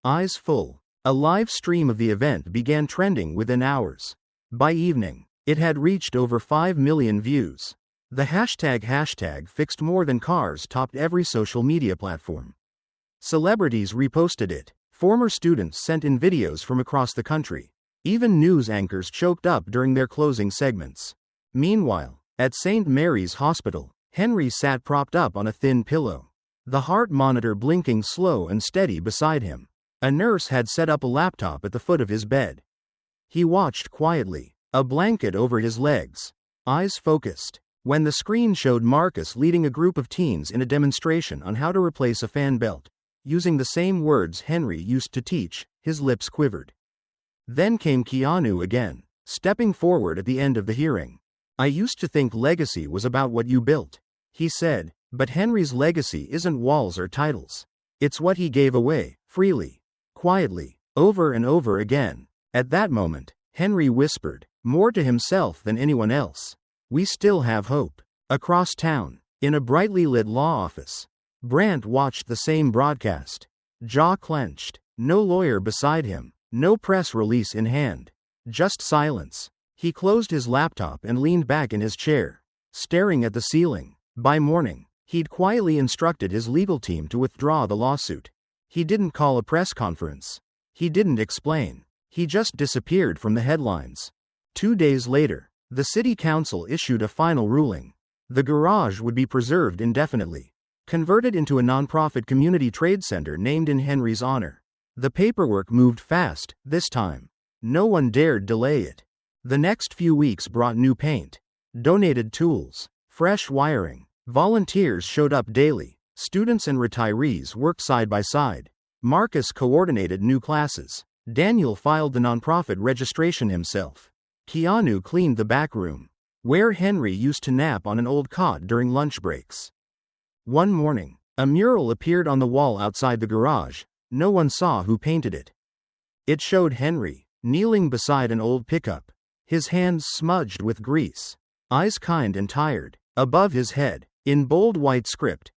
Speaker 1: eyes full. A live stream of the event began trending within hours. By evening, it had reached over 5 million views. The hashtag fixed more than cars topped every social media platform. Celebrities reposted it. Former students sent in videos from across the country. Even news anchors choked up during their closing segments. Meanwhile, at St. Mary's Hospital, Henry sat propped up on a thin pillow, the heart monitor blinking slow and steady beside him. A nurse had set up a laptop at the foot of his bed. He watched quietly, a blanket over his legs, eyes focused. When the screen showed Marcus leading a group of teens in a demonstration on how to replace a fan belt, using the same words Henry used to teach, his lips quivered. Then came Keanu again, stepping forward at the end of the hearing. "I used to think legacy was about what you built," he said, "but Henry's legacy isn't walls or titles. It's what he gave away, freely, quietly, over and over again." At that moment, Henry whispered, more to himself than anyone else, "We still have hope." Across town, in a brightly lit law office, Brandt watched the same broadcast, jaw clenched, no lawyer beside him, no press release in hand, just silence. He closed his laptop and leaned back in his chair, staring at the ceiling. By morning, he'd quietly instructed his legal team to withdraw the lawsuit. He didn't call a press conference. He didn't explain. He just disappeared from the headlines. 2 days later, the city council issued a final ruling. The garage would be preserved indefinitely, converted into a nonprofit community trade center named in Henry's honor. The paperwork moved fast, this time. No one dared delay it. The next few weeks brought new paint, donated tools, fresh wiring. Volunteers showed up daily. Students and retirees worked side by side. Marcus coordinated new classes. Daniel filed the nonprofit registration himself. Keanu cleaned the back room, where Henry used to nap on an old cot during lunch breaks. One morning, a mural appeared on the wall outside the garage. No one saw who painted it. It showed Henry, kneeling beside an old pickup, his hands smudged with grease, eyes kind and tired. Above his head, in bold white script,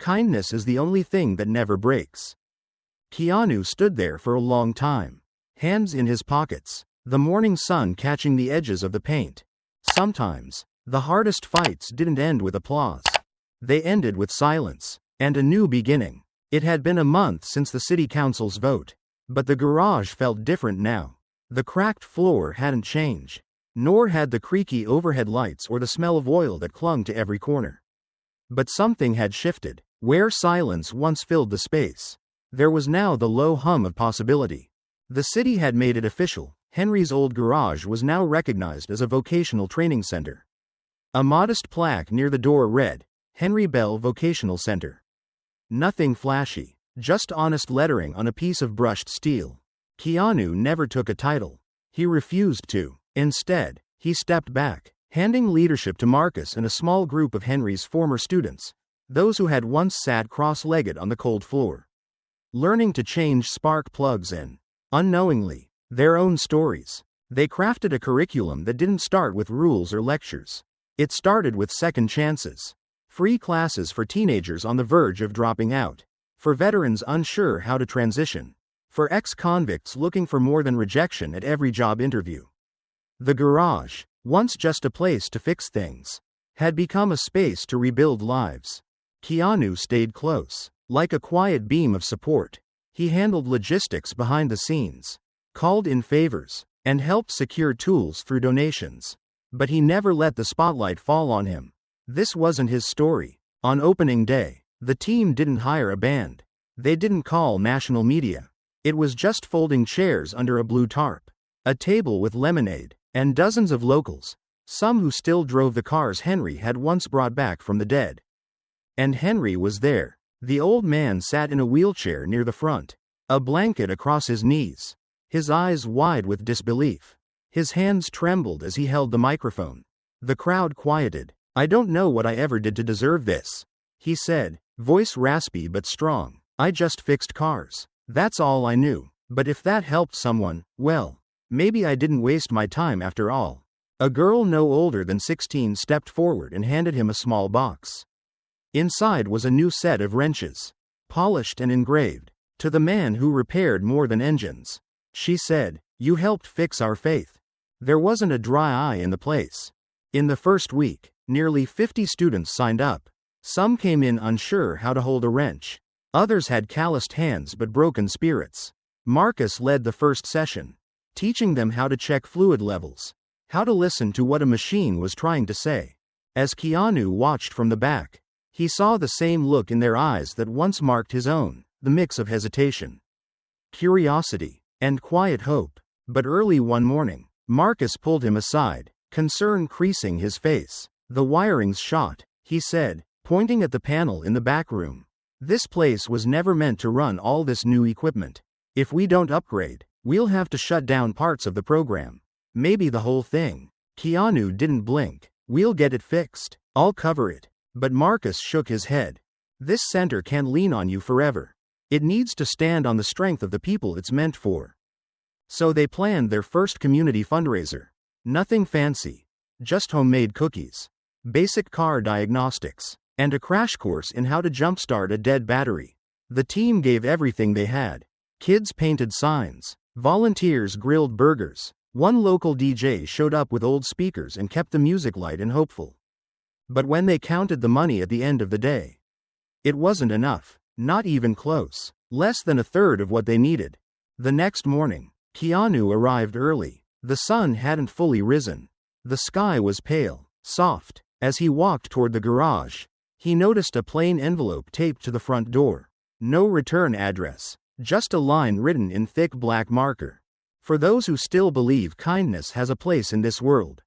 Speaker 1: "Kindness is the only thing that never breaks." Keanu stood there for a long time, hands in his pockets, the morning sun catching the edges of the paint. Sometimes, the hardest fights didn't end with applause. They ended with silence, and a new beginning. It had been a month since the city council's vote, but the garage felt different now. The cracked floor hadn't changed, nor had the creaky overhead lights or the smell of oil that clung to every corner. But something had shifted. Where silence once filled the space, there was now the low hum of possibility. The city had made it official. Henry's old garage was now recognized as a vocational training center. A modest plaque near the door read, "Henry Bell Vocational Center." Nothing flashy, just honest lettering on a piece of brushed steel. Keanu never took a title. He refused to. Instead, he stepped back, handing leadership to Marcus and a small group of Henry's former students, those who had once sat cross-legged on the cold floor, learning to change spark plugs and, unknowingly, their own stories. They crafted a curriculum that didn't start with rules or lectures. It started with second chances. Free classes for teenagers on the verge of dropping out, for veterans unsure how to transition, for ex-convicts looking for more than rejection at every job interview. The garage, once just a place to fix things, had become a space to rebuild lives. Keanu stayed close, like a quiet beam of support. He handled logistics behind the scenes, called in favors, and helped secure tools through donations. But he never let the spotlight fall on him. This wasn't his story. On opening day, the team didn't hire a band. They didn't call national media. It was just folding chairs under a blue tarp, a table with lemonade, and dozens of locals, some who still drove the cars Henry had once brought back from the dead. And Henry was there. The old man sat in a wheelchair near the front, a blanket across his knees, his eyes wide with disbelief. His hands trembled as he held the microphone. The crowd quieted. "I don't know what I ever did to deserve this," he said, voice raspy but strong. "I just fixed cars. That's all I knew. But if that helped someone, well, maybe I didn't waste my time after all." A girl no older than 16 stepped forward and handed him a small box. Inside was a new set of wrenches, polished and engraved. "To the man who repaired more than engines," she said, "you helped fix our faith." There wasn't a dry eye in the place. In the first week, nearly 50 students signed up. Some came in unsure how to hold a wrench. Others had calloused hands but broken spirits. Marcus led the first session, teaching them how to check fluid levels, how to listen to what a machine was trying to say. As Keanu watched from the back, he saw the same look in their eyes that once marked his own, the mix of hesitation, curiosity, and quiet hope. But early one morning, Marcus pulled him aside, concern creasing his face. "The wiring's shot," he said, pointing at the panel in the back room. "This place was never meant to run all this new equipment. If we don't upgrade, we'll have to shut down parts of the program. Maybe the whole thing." Keanu didn't blink. "We'll get it fixed. I'll cover it." But Marcus shook his head. "This center can't lean on you forever. It needs to stand on the strength of the people it's meant for." So they planned their first community fundraiser. Nothing fancy, just homemade cookies, basic car diagnostics, and a crash course in how to jumpstart a dead battery. The team gave everything they had. Kids painted signs, volunteers grilled burgers. One local DJ showed up with old speakers and kept the music light and hopeful. But when they counted the money at the end of the day, it wasn't enough, not even close. Less than a third of what they needed. The next morning, Keanu arrived early. The sun hadn't fully risen. The sky was pale, soft. As he walked toward the garage, he noticed a plain envelope taped to the front door. No return address, just a line written in thick black marker. For those who still believe kindness has a place in this world.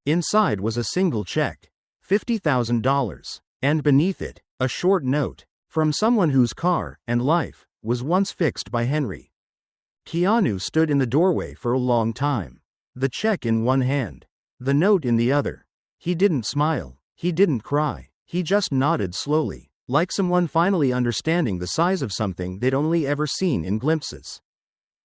Speaker 1: Inside was a single check, $50,000, and beneath it, a short note, from someone whose car and life was once fixed by Henry. Keanu stood in the doorway for a long time, the check in one hand, the note in the other. He didn't smile, he didn't cry, he just nodded slowly, like someone finally understanding the size of something they'd only ever seen in glimpses.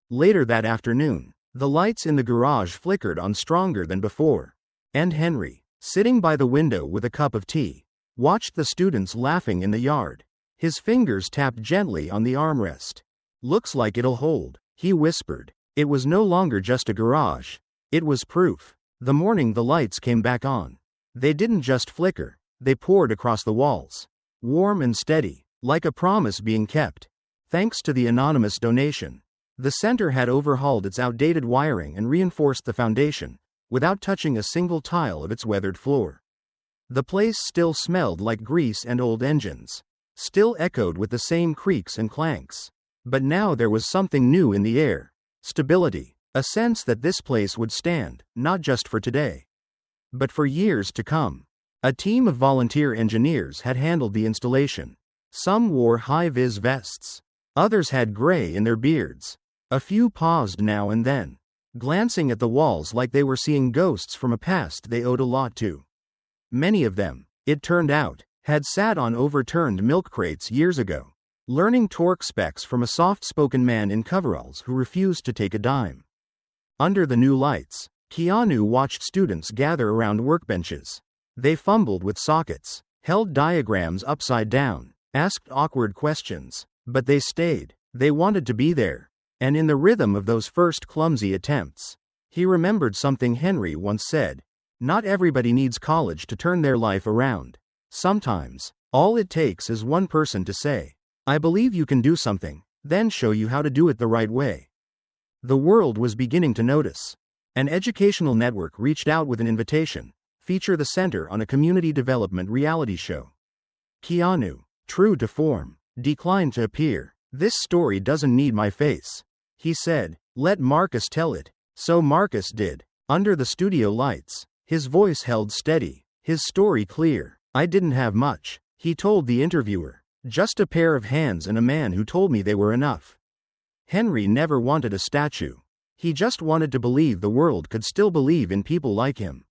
Speaker 1: Later that afternoon, the lights in the garage flickered on stronger than before, and Henry, sitting by the window with a cup of tea, watched the students laughing in the yard. His fingers tapped gently on the armrest. "Looks like it'll hold," he whispered. It was no longer just a garage. It was proof. The morning the lights came back on, they didn't just flicker, they poured across the walls. Warm and steady, like a promise being kept. Thanks to the anonymous donation, the center had overhauled its outdated wiring and reinforced the foundation, without touching a single tile of its weathered floor. The place still smelled like grease and old engines, still echoed with the same creaks and clanks. But now there was something new in the air. Stability, a sense that this place would stand, not just for today, but for years to come. A team of volunteer engineers had handled the installation. Some wore high-vis vests. Others had gray in their beards. A few paused now and then, glancing at the walls like they were seeing ghosts from a past they owed a lot to. Many of them, it turned out, had sat on overturned milk crates years ago, learning torque specs from a soft-spoken man in coveralls who refused to take a dime. Under the new lights, Keanu watched students gather around workbenches. They fumbled with sockets, held diagrams upside down, asked awkward questions, but they stayed. They wanted to be there. And in the rhythm of those first clumsy attempts, he remembered something Henry once said: "Not everybody needs college to turn their life around. Sometimes, all it takes is one person to say, 'I believe you can do something,' then show you how to do it the right way." The world was beginning to notice. An educational network reached out with an invitation: feature the center on a community development reality show. Keanu, true to form, declined to appear. "This story doesn't need my face," he said. "Let Marcus tell it." So Marcus did. Under the studio lights, his voice held steady, his story clear. "I didn't have much," he told the interviewer. "Just a pair of hands and a man who told me they were enough." Henry never wanted a statue. He just wanted to believe the world could still believe in people like him.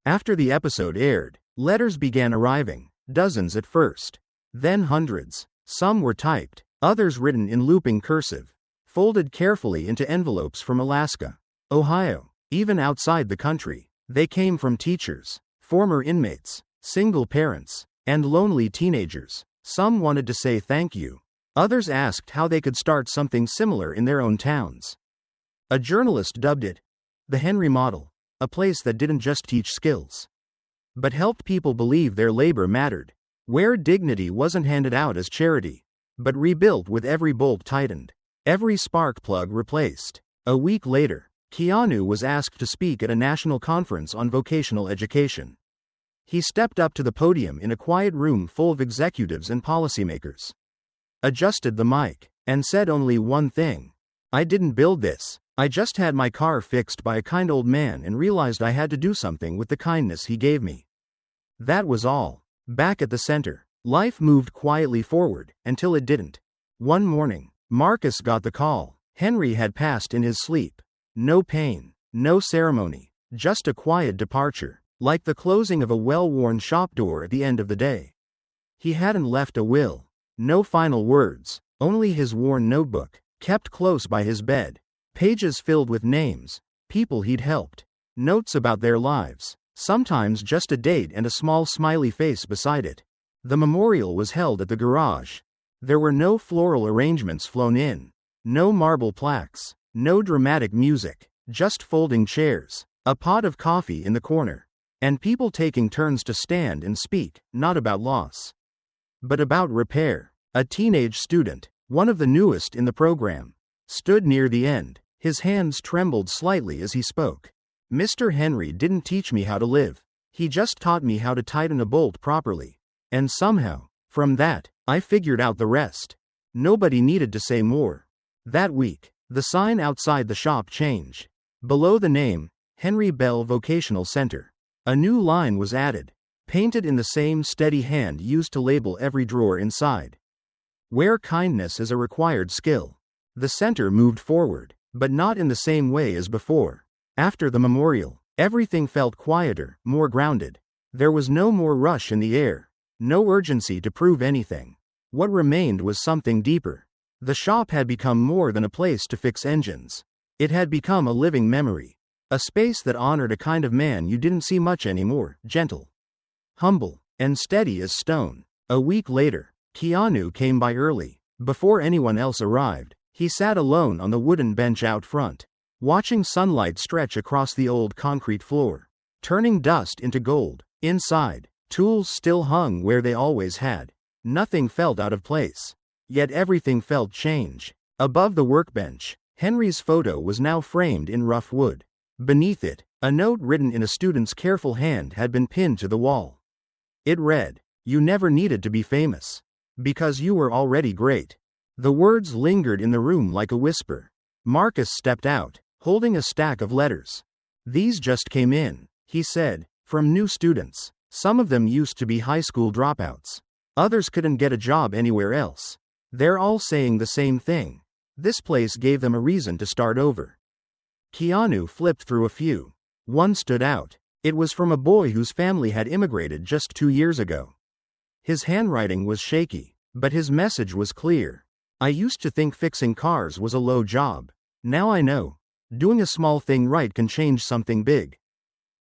Speaker 1: After the episode aired, letters began arriving, dozens at first, then hundreds. Some were typed, others written in looping cursive, folded carefully into envelopes from Alaska, Ohio, even outside the country. They came from teachers, former inmates, single parents, and lonely teenagers. Some wanted to say thank you. Others asked how they could start something similar in their own towns. A journalist dubbed it the Henry Model, a place that didn't just teach skills, but helped people believe their labor mattered, where dignity wasn't handed out as charity, but rebuilt with every bolt tightened, every spark plug replaced. A week later, Keanu was asked to speak at a national conference on vocational education. He stepped up to the podium in a quiet room full of executives and policymakers, adjusted the mic, and said only one thing: "I didn't build this. I just had my car fixed by a kind old man and realized I had to do something with the kindness he gave me." That was all. Back at the center, life moved quietly forward, until it didn't. One morning, Marcus got the call. Henry had passed in his sleep. No pain, no ceremony, just a quiet departure, like the closing of a well-worn shop door at the end of the day. He hadn't left a will. No final words, only his worn notebook, kept close by his bed. Pages filled with names, people he'd helped, notes about their lives, sometimes just a date and a small smiley face beside it. The memorial was held at the garage. There were no floral arrangements flown in, no marble plaques, no dramatic music, just folding chairs, a pot of coffee in the corner, and people taking turns to stand and speak, not about loss, but about repair. A teenage student, one of the newest in the program, stood near the end. His hands trembled slightly as he spoke. Mr. Henry didn't teach me how to live. He just taught me how to tighten a bolt properly. And somehow, from that, I figured out the rest. Nobody needed to say more. That week, the sign outside the shop changed. Below the name, Henry Bell Vocational Center, a new line was added, painted in the same steady hand used to label every drawer inside. Where kindness is a required skill. The center moved forward, but not in the same way as before. After the memorial, everything felt quieter, more grounded. There was no more rush in the air, no urgency to prove anything. What remained was something deeper. The shop had become more than a place to fix engines. It had become a living memory, a space that honored a kind of man you didn't see much anymore, gentle, humble, and steady as stone. A week later, Keanu came by early. Before anyone else arrived, he sat alone on the wooden bench out front, watching sunlight stretch across the old concrete floor, turning dust into gold. Inside, tools still hung where they always had. Nothing felt out of place. Yet everything felt change. Above the workbench, Henry's photo was now framed in rough wood. Beneath it, a note written in a student's careful hand had been pinned to the wall. It read, "You never needed to be famous, because you were already great." The words lingered in the room like a whisper. Marcus stepped out, holding a stack of letters. "These just came in," he said, "from new students. Some of them used to be high school dropouts. Others couldn't get a job anywhere else. They're all saying the same thing. This place gave them a reason to start over." Keanu flipped through a few. One stood out. It was from a boy whose family had immigrated just 2 years ago. His handwriting was shaky, but his message was clear. "I used to think fixing cars was a low job. Now I know. Doing a small thing right can change something big."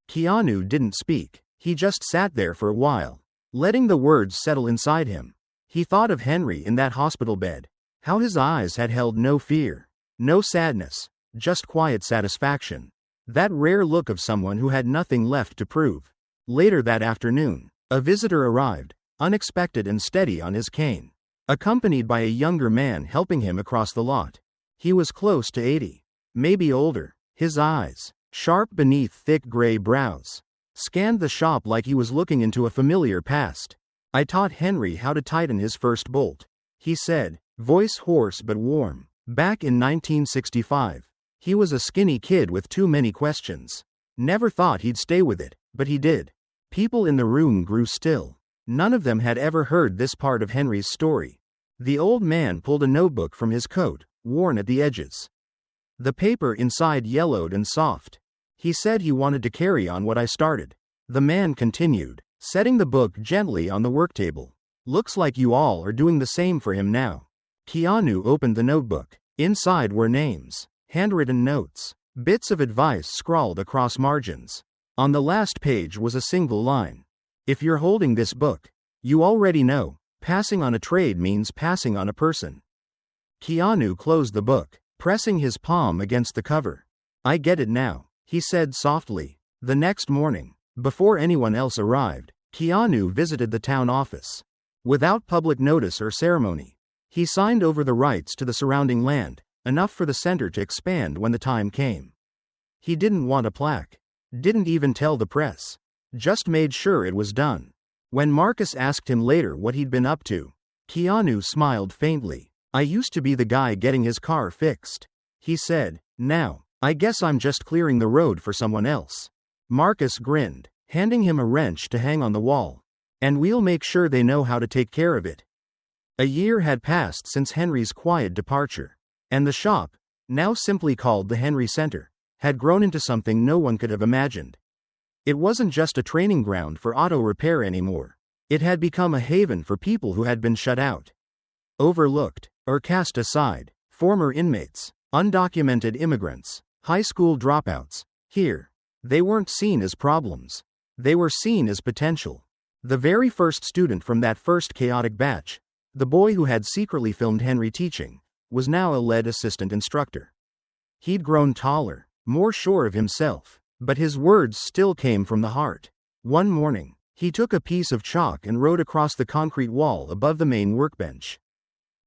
Speaker 1: Keanu didn't speak. He just sat there for a while, letting the words settle inside him. He thought of Henry in that hospital bed, how his eyes had held no fear, no sadness, just quiet satisfaction. That rare look of someone who had nothing left to prove. Later that afternoon, a visitor arrived, unexpected and steady on his cane, accompanied by a younger man helping him across the lot. He was close to 80, maybe older. His eyes, sharp beneath thick gray brows, scanned the shop like he was looking into a familiar past. "I taught Henry how to tighten his first bolt," he said, voice hoarse but warm. "Back in 1965. He was a skinny kid with too many questions. Never thought he'd stay with it, but he did." People in the room grew still. None of them had ever heard this part of Henry's story. The old man pulled a notebook from his coat, worn at the edges. The paper inside yellowed and soft. "He said he wanted to carry on what I started." The man continued, setting the book gently on the work table. "Looks like you all are doing the same for him now." Keanu opened the notebook. Inside were names, handwritten notes, bits of advice scrawled across margins. On the last page was a single line. "If you're holding this book, you already know, passing on a trade means passing on a person." Keanu closed the book, pressing his palm against the cover. "I get it now," he said softly. The next morning, before anyone else arrived, Keanu visited the town office. Without public notice or ceremony, he signed over the rights to the surrounding land, enough for the center to expand when the time came. He didn't want a plaque. Didn't even tell the press. Just made sure it was done. When Marcus asked him later what he'd been up to, Keanu smiled faintly. "I used to be the guy getting his car fixed," he said. "Now, I guess I'm just clearing the road for someone else." Marcus grinned, handing him a wrench to hang on the wall. "And we'll make sure they know how to take care of it." A year had passed since Henry's quiet departure, and the shop, now simply called the Henry Center, had grown into something no one could have imagined. It wasn't just a training ground for auto repair anymore. It had become a haven for people who had been shut out, overlooked, or cast aside. Former inmates, undocumented immigrants, high school dropouts. Here, they weren't seen as problems. They were seen as potential. The very first student from that first chaotic batch, the boy who had secretly filmed Henry teaching, was now a lead assistant instructor. He'd grown taller, more sure of himself, but his words still came from the heart. One morning, he took a piece of chalk and wrote across the concrete wall above the main workbench,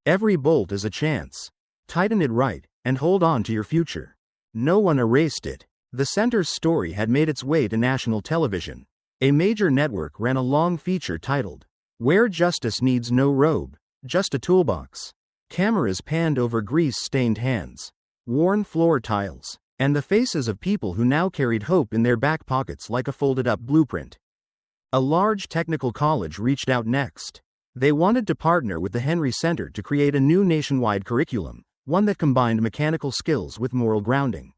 Speaker 1: Every bolt is a chance. Tighten it right, and hold on to your future. No one erased it. The center's story had made its way to national television. A major network ran a long feature titled, "Where Justice Needs No Robe, Just a Toolbox." Cameras panned over grease-stained hands, worn floor tiles, and the faces of people who now carried hope in their back pockets like a folded-up blueprint. A large technical college reached out next. They wanted to partner with the Henry Center to create a new nationwide curriculum, one that combined mechanical skills with moral grounding.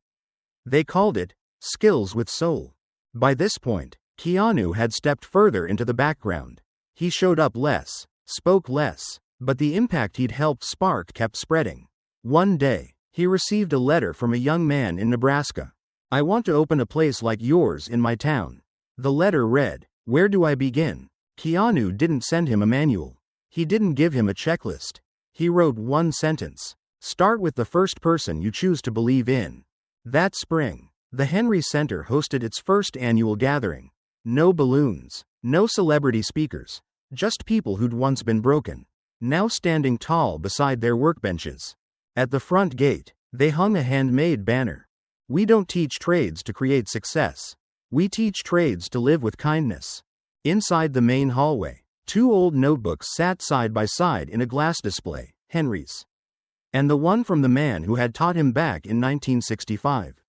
Speaker 1: They called it Skills with Soul. By this point, Keanu had stepped further into the background. He showed up less, spoke less, but the impact he'd helped spark kept spreading. One day, he received a letter from a young man in Nebraska. "I want to open a place like yours in my town." The letter read, "Where do I begin?" Keanu didn't send him a manual. He didn't give him a checklist. He wrote one sentence. "Start with the first person you choose to believe in." That spring, the Henry Center hosted its first annual gathering. No balloons, no celebrity speakers, just people who'd once been broken, now standing tall beside their workbenches. At the front gate, they hung a handmade banner. "We don't teach trades to create success. We teach trades to live with kindness." Inside the main hallway, two old notebooks sat side by side in a glass display, Henry's, and the one from the man who had taught him back in 1965.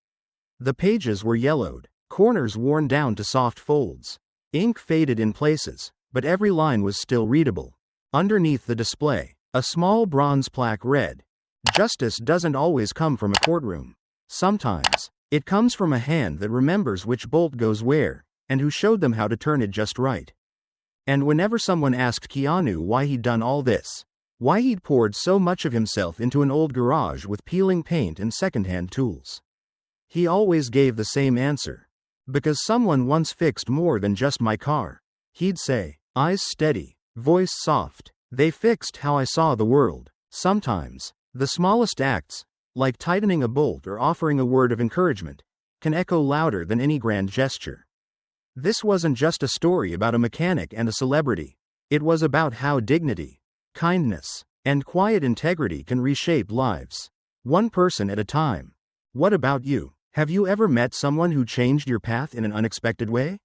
Speaker 1: The pages were yellowed, corners worn down to soft folds. Ink faded in places, but every line was still readable. Underneath the display, a small bronze plaque read, "Justice doesn't always come from a courtroom. Sometimes, it comes from a hand that remembers which bolt goes where, and who showed them how to turn it just right." And whenever someone asked Keanu why he'd done all this, why he'd poured so much of himself into an old garage with peeling paint and secondhand tools, he always gave the same answer. "Because someone once fixed more than just my car." He'd say, eyes steady, voice soft, "They fixed how I saw the world." Sometimes, the smallest acts, like tightening a bolt or offering a word of encouragement, can echo louder than any grand gesture. This wasn't just a story about a mechanic and a celebrity. It was about how dignity, kindness, and quiet integrity can reshape lives, one person at a time. What about you? Have you ever met someone who changed your path in an unexpected way?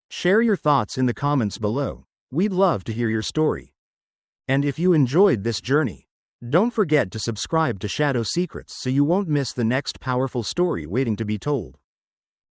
Speaker 1: Share your thoughts in the comments below. We'd love to hear your story. And if you enjoyed this journey, don't forget to subscribe to Shadow Secrets so you won't miss the next powerful story waiting to be told.